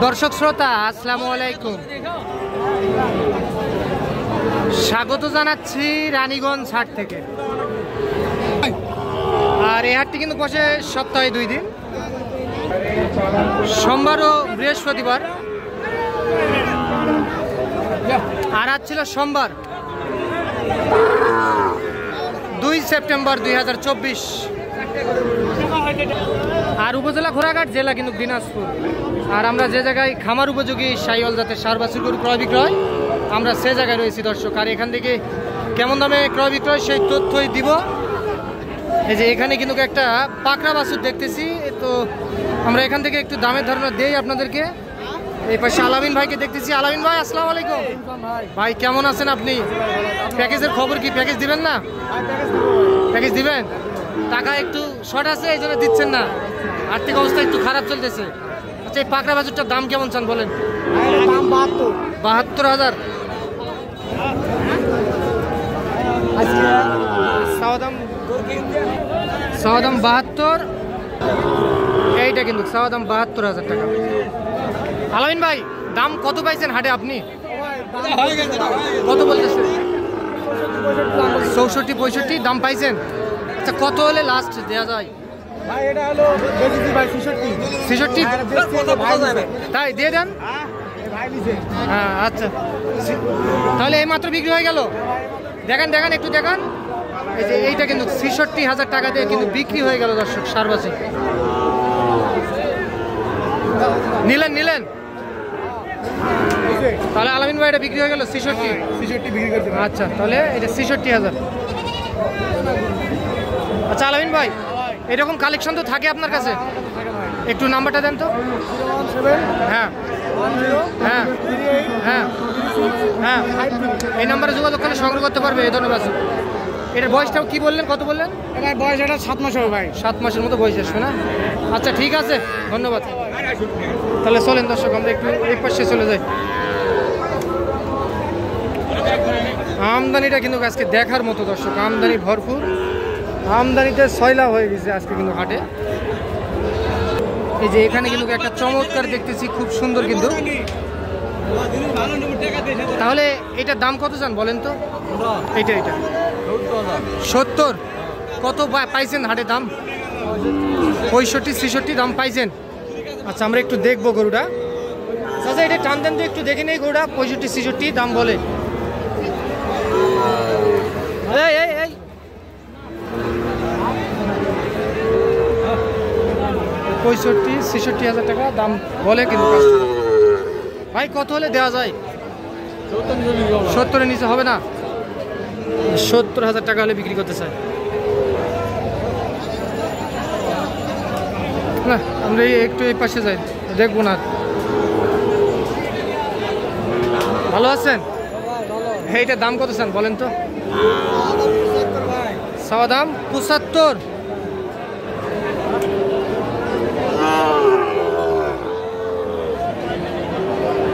দর্শক শ্রোতা আসসালামু আলাইকুম, স্বাগত জানাচ্ছি রানীগঞ্জ হাট থেকে। আর এই হাটটি কিন্তু বসে সপ্তাহে 2 দিন, সোমবার ও বৃহস্পতিবার। আর আজ ছিল সোমবার 2 সেপ্টেম্বর 2024। আর উপজেলা ঘোড়াঘাট, জেলা কিন্তু দিনাজপুর। আর আমরা যে জায়গায় খামার উপযোগী শাহিওয়াল জাতের সার বাছুর গরু ক্রয় বিক্রয়, আমরা সে জায়গায় রয়েছি দর্শক। আর এখান থেকে কেমন দামে ক্রয় বিক্রয় সেই তথ্যই দিব। এই যে এখানে কিন্তু একটা পাকড়া বাছুর দেখতেছি, তো আমরা এখান থেকে একটু দামের ধারণা দেই আপনাদেরকে। এই পাশে আলামিন ভাইকে দেখতেছি। আলামিন ভাই আসসালামু আলাইকুম। ভাই কেমন আছেন আপনি? প্যাকেজের খবর কি? প্যাকেজ দিবেন না? প্যাকেজ দিবেন? টাকা একটু শর্ট আছে, এই জন্য দিচ্ছেন না। আর্থিক অবস্থা একটু খারাপ চলতেছে। আচ্ছা, এই পাকড়া বাছুরটার দাম কেমন চান বলেন? 72,000। সাওদাম 72। এইটা কিন্তু সাওদাম 72,000 টাকা। আলামিন ভাই দাম কত পাইছেন হাটে আপনি? কত বলতেছেন? 64-65 দাম পাইছেন। আচ্ছা, কত হলে লাস্ট দেওয়া যায়? 66। তাই দিয়ে দেন। হ্যাঁ আচ্ছা, তাহলে এই মাত্র বিক্রি হয়ে গেল। দেখেন দেখেন একটু দেখান। এই যে এইটা কিন্তু 66,000 টাকা দিয়ে কিন্তু বিক্রি হয়ে গেল দর্শক। সারবাসী নিলেন। তাহলে আলামিন ভাই এটা বিক্রি হয়ে গেল 66 বিক্রি করতে। আচ্ছা, তাহলে এটা 66,000। আচ্ছা আলামিন ভাই, এরকম কালেকশন তো থাকে আপনার কাছে, একটু নাম্বারটা দেন তো। হ্যাঁ হ্যাঁ হ্যাঁ হ্যাঁ, এই নাম্বারে যোগাযোগ করলে সংগ্রহ করতে পারবে এই ধরনের বাছুর। এটার বয়সটাও কি বললেন, কত বললেন? এটার বয়স 7 মাস হবে ভাই। 7 মাসের মতো বয়স আসবে না? আচ্ছা ঠিক আছে, ধন্যবাদ। তাহলে চলেন দর্শক, আমরা একটু এই পাশে চলে যাই। আমদানিটা কিন্তু আজকে দেখার মতো দর্শক, আমদানি ভরপুর। আমদানিতে সয়লা হয়ে গেছে আজকে কিন্তু হাটে। এই যে এখানে কিন্তু একটা চমৎকার দেখতেছি, খুব সুন্দর কিন্তু। তাহলে এটার দাম কত চান বলেন তো? এইটা 70। কত পাইছেন হাটে দাম? 65-66 দাম পাইছেন। আচ্ছা, আমরা একটু দেখবো গরুটা। আচ্ছা, এটা টান দেন তো একটু দেখে নেই গরুটা। 65-66 দাম বলে। এই 65-66,000 টাকা দাম বলে কিন্তু। ভাই কত হলে দেওয়া যায়? 70-এর নিচে হবে না? 70,000 টাকা হলে বিক্রি করতে চাই না। আমরা একটু এই পাশে যাই, দেখবো না। ভালো আছেন? এইটার দাম কত চান বলেন তো? সাওয়া দাম 75।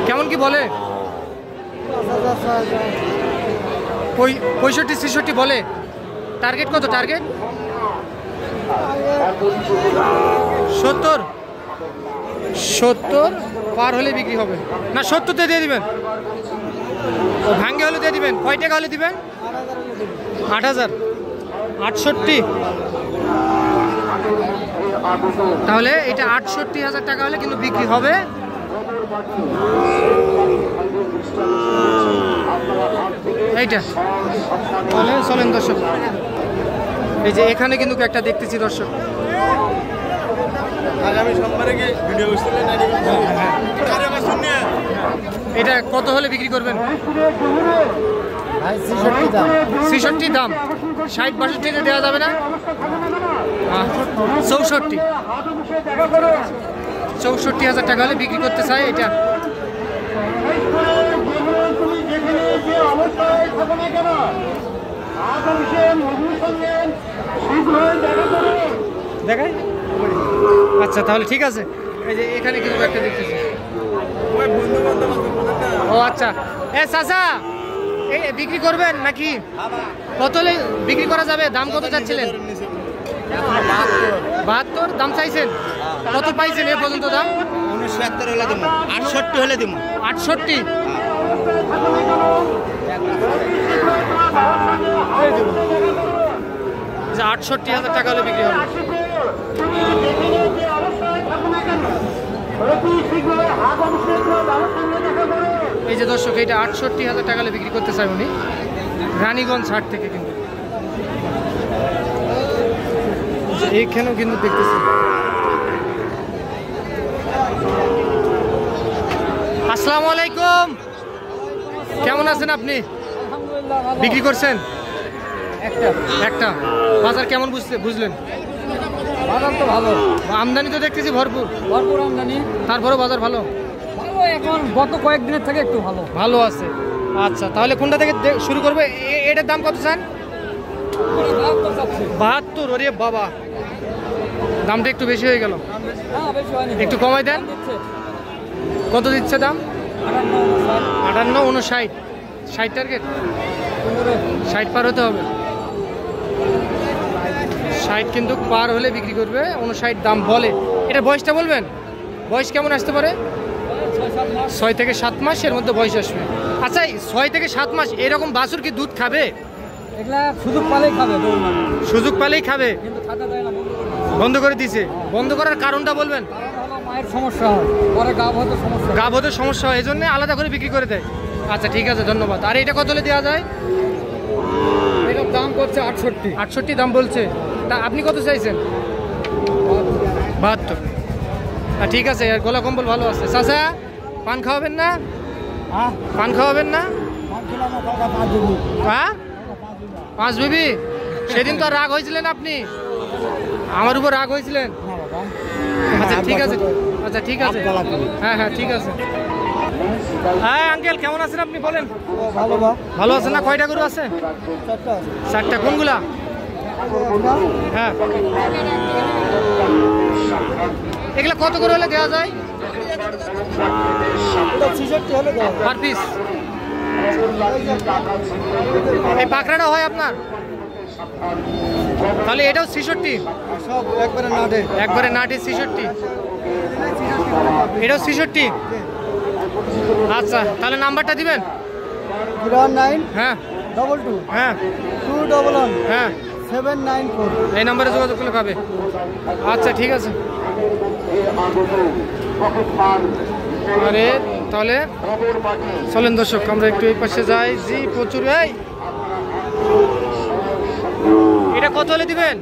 কেমন কি বলে? 65-66 বলে। টার্গেট কত? টার্গেট 70 পার হলে বিক্রি হবে না? 70-তে দিয়ে দিবেন? ও ভাঙ্গে হলে দিয়ে দিবেন। কয় টাকা হলে দিবেন? 8,000। 68। তাহলে এটা 68,000 টাকা হলে কিন্তু বিক্রি হবে। এইটা তাহলে চলেন দর্শক। এই যে এখানে কিন্তু একটা দেখতেছি দর্শক। এটা কত হলে বিক্রি করবেন? 66 দাম। 60-62 দেওয়া যাবে না? 64,000 টাকা হলে বিক্রি করতে চাই এটা। দেখাই। আচ্ছা তাহলে ঠিক আছে। এই যে এখানে কিন্তু একটা দেখতেছি। ও আচ্ছা, চাচা এই বিক্রি করবেন নাকি? কত হলে বিক্রি করা যাবে? দাম কত চাচ্ছিলেন? 72 দাম চাইছেন? কত পাইছেন এ পর্যন্ত দাম? 76 হলে দিব, 68 হলে দিব। 68, যে 68,000 টাকা হলে বিক্রি হবে। এই যে দর্শক, এইটা 68,000 টাকা হলে বিক্রি করতে চাই উনি, রানীগঞ্জ হাট থেকে। কিন্তু এইখানেও কিন্তু দেখতেছি। আসসালামু আলাইকুম, কেমন আছেন আপনি? বিক্রি করছেন একটা? বাজার কেমন বুঝলেন? বাজার তো ভালো, আমদানি তো দেখতেছি ভরপুর আমদানি, তারপরেও বাজার ভালো। এখন গত কয়েকদিনের থেকে একটু ভালো আছে। আচ্ছা, তাহলে কোনটা থেকে শুরু করবে? এটার দাম কত চান? 72। ওরে বাবা, দামটা একটু বেশি হয়ে গেল, একটু কমাই দেন। কত দিচ্ছে দাম? 58, 59, 60 টার্গেট। 60 পার হতে হবে, 60 কিন্তু পার হলে বিক্রি করবে। 59 দাম বলে। এটা বয়সটা বলবেন, বয়স কেমন আসতে পারে? 6 থেকে 7 মাস এর মধ্যে বয়স আসবে। আচ্ছা, 6 থেকে 7 মাস এরকম বাছুর কি দুধ খাবে? সুযোগ পালেই খাবে, সুযোগ পালেই খাবে, বন্ধ করে দিছে। বন্ধ করার কারণটা বলবেন? মায়ের সমস্যা হয়, পরে গাভ হতে সমস্যা হয়, এই জন্য আলাদা করে বিক্রি করে দেয়। আচ্ছা, ঠিক আছে, ধন্যবাদ। আর এটা কত হলে দেওয়া যায়? এটার দাম করছে 68। 68 দাম বলছে। তা আপনি কত চাইছেন? 72। ঠিক আছে, আর গলা কম্বল ভালো আছে। চাচা, পান খাওয়াবেন না? পান খাওয়াবেন না? হ্যাঁ, 5 বিবি। সেদিন তো রাগ হয়েছিলেন আপনি, আমার উপর রাগ হয়েছিলেন। আচ্ছা ঠিক আছে, আচ্ছা ঠিক আছে, হ্যাঁ হ্যাঁ ঠিক আছে। হ্যাঁ আঙ্কেল, কেমন আছেন আপনি? বলেন। ভালো আছেন না? কয়টা গরু আছে? 4টা। কোনগুলা? হ্যাঁ, এগুলা কত করে হলে দেওয়া যায়? Per piece. এই পাকড়াটা হয় আপনার? তাহলে এটাও 66? একবারে নাটে 66। এটাও 66? আচ্ছা, তাহলে নাম্বারটা দিবেন। 09 হ্যাঁ 22 হ্যাঁ 211 হ্যাঁ 794। এই নাম্বারে যোগাযোগ করলে পাবে। আচ্ছা ঠিক আছে। আরে তাহলে চলেন দর্শক, আমরা একটু এই পাশে যাই। জি প্রচুর। এই এটা কত হলে দিবেন?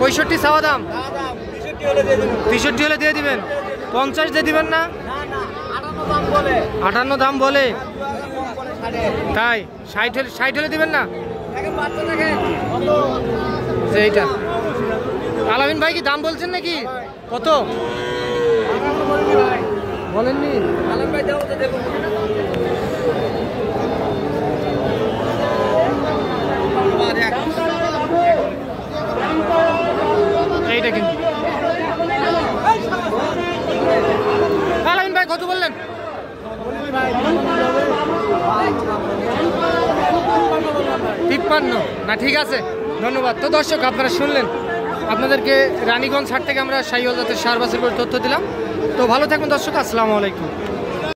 65 চাওয়া দাম, 63 হলে দিয়ে দিবেন। 50 দিয়ে দিবেন না? 58 দাম বলে, তাই 60 হলে দিবেন না? এইটা আলামিন ভাই কি দাম বলছেন নাকি? কত বলেননি? এইটা কিন্তু আলামিন ভাই কত বললেন? 53 না? ঠিক আছে, ধন্যবাদ। তো দর্শক, আপনারা শুনলেন, আপনাদেরকে রানীগঞ্জ হাট থেকে আমরা শাহিওয়াল জাতের সার বাছুর করে তথ্য দিলাম। তো ভালো থাকবেন দর্শক, আসসালামু আলাইকুম।